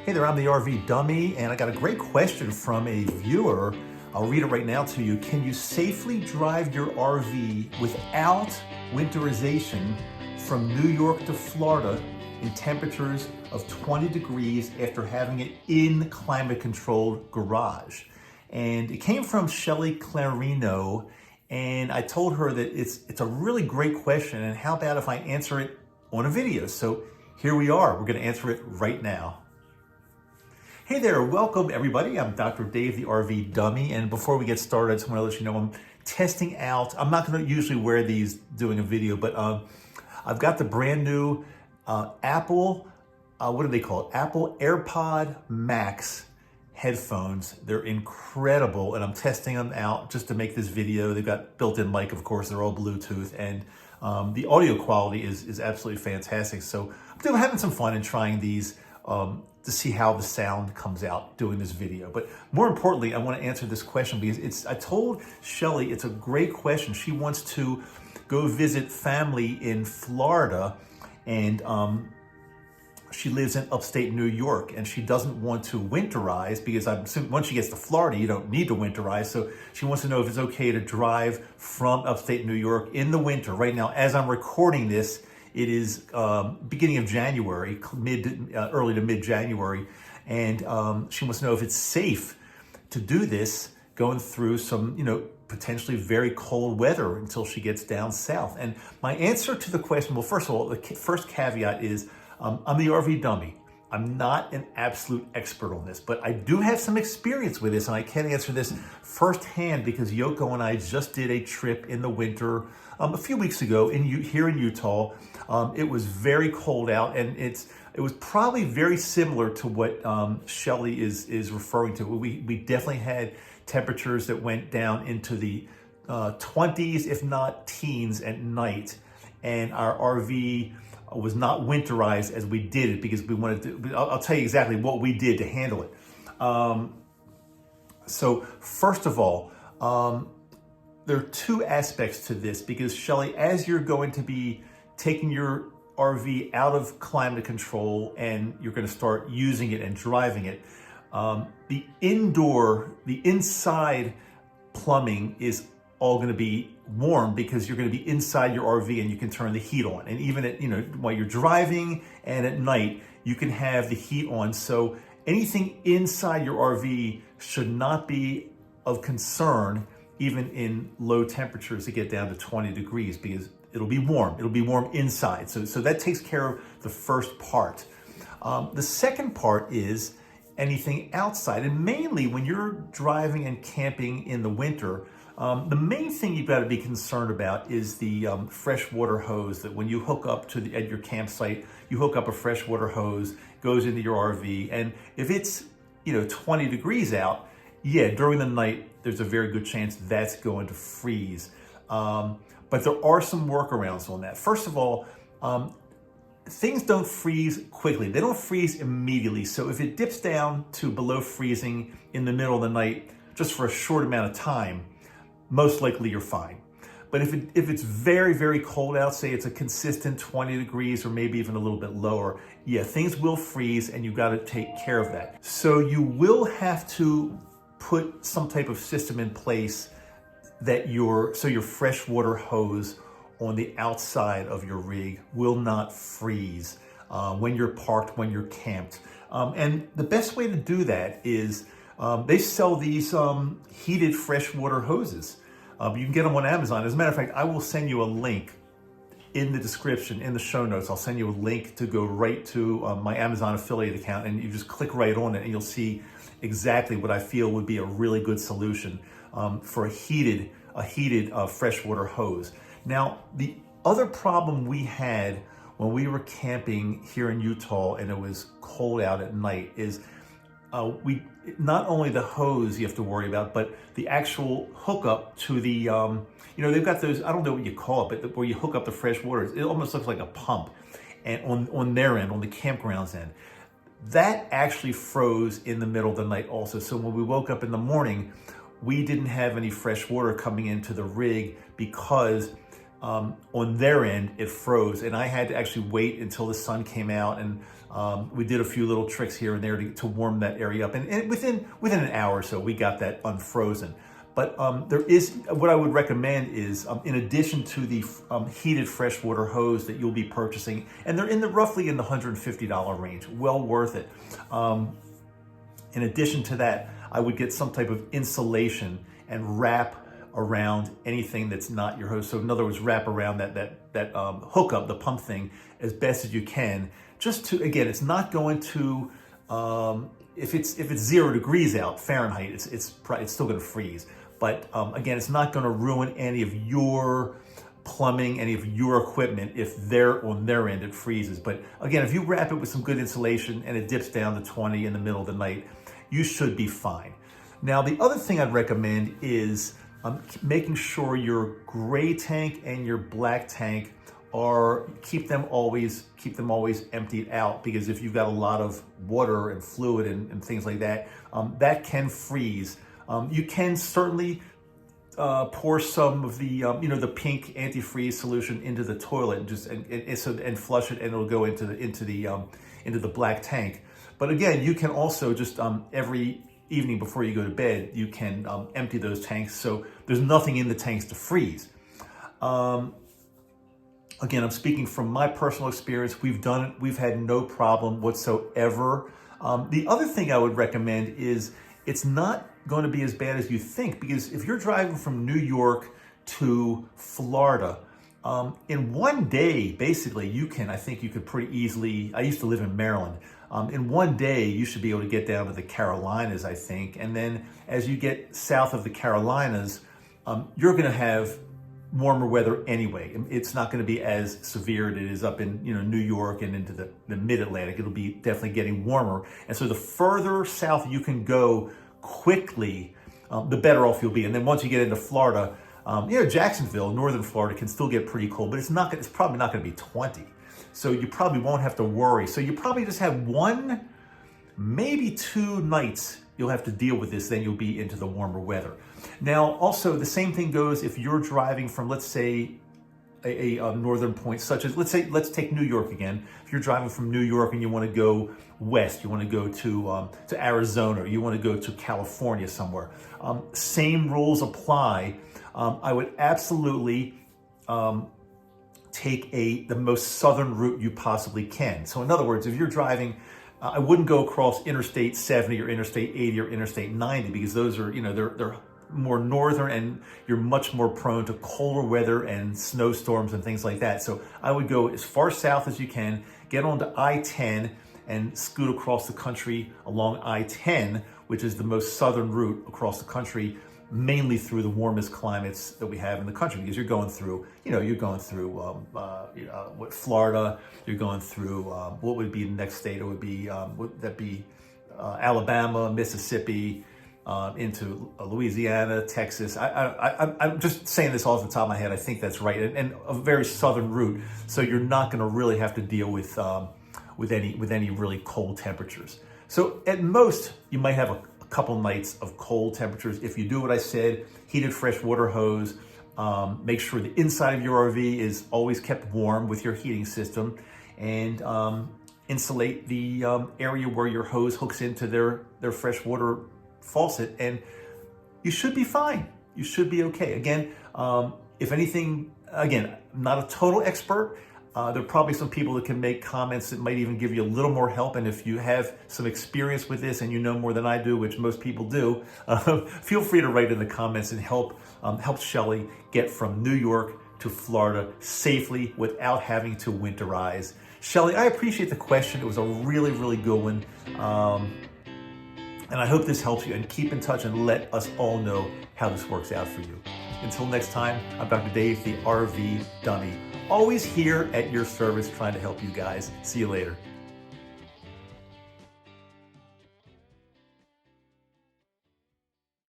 Hey there, I'm the RV Dummy, and I got a great question from a viewer. I'll read it right now to you. Can you safely drive your RV without winterization from New York to Florida in temperatures of 20 degrees after having it in climate-controlled garage? And it came from Shelly Clarino, and I told her that it's a really great question, and how about if I answer it on a video? So here we are. We're going to answer it right now. Hey there, welcome everybody. I'm Dr. Dave, the RV Dummy, and before we get started, I just want to let you know I'm testing out. I'm not going to usually wear these doing a video, but I've got the brand new Apple, what do they call it? Apple AirPod Max headphones. They're incredible, and I'm testing them out just to make this video. They've got built-in mic, of course. They're all Bluetooth, and the audio quality is absolutely fantastic. So I'm having some fun in trying these to see how the sound comes out doing this video. But more importantly, I want to answer this question because I told Shelly it's a great question. She wants to go visit family in Florida, and she lives in upstate New York, and she doesn't want to winterize because I'm assuming once she gets to Florida, you don't need to winterize. So she wants to know if it's okay to drive from upstate New York in the winter. Right now, as I'm recording this, it is beginning of January, early to mid-January, and she wants to know if it's safe to do this going through some, potentially very cold weather until she gets down south. And my answer to the question, well, first of all, the first caveat is I'm the RV Dummy. I'm not an absolute expert on this, but I do have some experience with this, and I can answer this firsthand because Yoko and I just did a trip in the winter a few weeks ago here in Utah. It was very cold out, and it was probably very similar to what Shelly is referring to. We definitely had temperatures that went down into the 20s, if not teens at night, and our RV was not winterized as we did it because we wanted to. I'll tell you exactly what we did to handle it. So first of all, there are two aspects to this because Shelly, as you're going to be taking your RV out of climate control and you're going to start using it and driving it, the inside plumbing is all going to be warm because you're going to be inside your RV and you can turn the heat on. And even while you're driving and at night, you can have the heat on. So anything inside your RV should not be of concern, even in low temperatures to get down to 20 degrees because it'll be warm. It'll be warm inside. So that takes care of the first part. The second part is anything outside. And mainly when you're driving and camping in the winter, the main thing you've got to be concerned about is the freshwater hose that when you hook up at your campsite, you hook up a freshwater hose, goes into your RV. And if it's, 20 degrees out, yeah, during the night, there's a very good chance that's going to freeze. But there are some workarounds on that. First of all, things don't freeze quickly. They don't freeze immediately. So if it dips down to below freezing in the middle of the night, just for a short amount of time, most likely you're fine. But if it's very, very cold out, say it's a consistent 20 degrees or maybe even a little bit lower, yeah, things will freeze and you've got to take care of that. So you will have to put some type of system in place that your freshwater hose on the outside of your rig will not freeze when you're parked, when you're camped. And the best way to do that is they sell these heated freshwater hoses. You can get them on Amazon. As a matter of fact, I will send you a link in the description, in the show notes. I'll send you a link to go right to my Amazon affiliate account, and you just click right on it, and you'll see exactly what I feel would be a really good solution for a heated freshwater hose. Now, the other problem we had when we were camping here in Utah and it was cold out at night is not only the hose you have to worry about, but the actual hookup to the, they've got those, I don't know what you call it, but where you hook up the fresh water. It almost looks like a pump, and on their end, on the campground's end. That actually froze in the middle of the night also. So when we woke up in the morning, we didn't have any fresh water coming into the rig because on their end, it froze. And I had to actually wait until the sun came out and We did a few little tricks here and there to warm that area up, and within an hour or so, we got that unfrozen. But there is, what I would recommend is, in addition to the heated freshwater hose that you'll be purchasing, and they're roughly in the $150 range, well worth it. In addition to that, I would get some type of insulation and wrap around anything that's not your hose. So in other words, wrap around that hookup, the pump thing, as best as you can. Just to, again, it's not going to, if it's 0 degrees out Fahrenheit, it's still going to freeze. But again, it's not going to ruin any of your plumbing, any of your equipment if they're on their end it freezes. But again, if you wrap it with some good insulation and it dips down to 20 in the middle of the night, you should be fine. Now, the other thing I'd recommend is making sure your gray tank and your black tank keep them always emptied out, because if you've got a lot of water and fluid and things like that, that can freeze. You can certainly pour some of the the pink antifreeze solution into the toilet and flush it, and it'll go into the black tank. But again, you can also just every evening before you go to bed, you can empty those tanks, so there's nothing in the tanks to freeze. Again, I'm speaking from my personal experience. We've done it. We've had no problem whatsoever. The other thing I would recommend is, it's not going to be as bad as you think, because if you're driving from New York to Florida, in one day, basically, I think you could pretty easily, I used to live in Maryland. In one day, you should be able to get down to the Carolinas, I think. And then as you get south of the Carolinas, you're going to have warmer weather anyway. It's not going to be as severe as it is up in New York and into the mid-Atlantic. It'll be definitely getting warmer. And so the further south you can go quickly, the better off you'll be. And then once you get into Florida, Jacksonville, northern Florida, can still get pretty cold, but it's probably not going to be 20. So you probably won't have to worry. So you probably just have 1, maybe 2 nights you'll have to deal with this, then you'll be into the warmer weather. Now, also, the same thing goes if you're driving from, let's say, a northern point, such as, let's take New York again. If you're driving from New York and you want to go west, you want to go to Arizona, or you want to go to California somewhere, same rules apply. I would absolutely take the most southern route you possibly can. So in other words, if you're driving, I wouldn't go across Interstate 70 or Interstate 80 or Interstate 90, because those are, they're more northern, and you're much more prone to colder weather and snowstorms and things like that. So I would go as far south as you can, get onto I-10 and scoot across the country along I-10, which is the most southern route across the country, mainly through the warmest climates that we have in the country, because you're going through Florida, you're going through, what would be the next state? It would be, would that be Alabama, Mississippi, into Louisiana, Texas. I'm just saying this off the top of my head. I think that's right, and a very southern route. So you're not going to really have to deal with any really cold temperatures. So at most, you might have a couple nights of cold temperatures. If you do what I said, heated freshwater hose, make sure the inside of your RV is always kept warm with your heating system, and insulate the area where your hose hooks into their freshwater faucet, and you should be fine. You should be okay. Again, if anything, again, I'm not a total expert. There are probably some people that can make comments that might even give you a little more help. And if you have some experience with this and you know more than I do, which most people do, feel free to write in the comments and help Shelly get from New York to Florida safely without having to winterize. Shelly, I appreciate the question. It was a really, really good one. And I hope this helps you, and keep in touch and let us all know how this works out for you. Until next time, I'm Dr. Dave, the RV Dummy. Always here at your service trying to help you guys. See you later.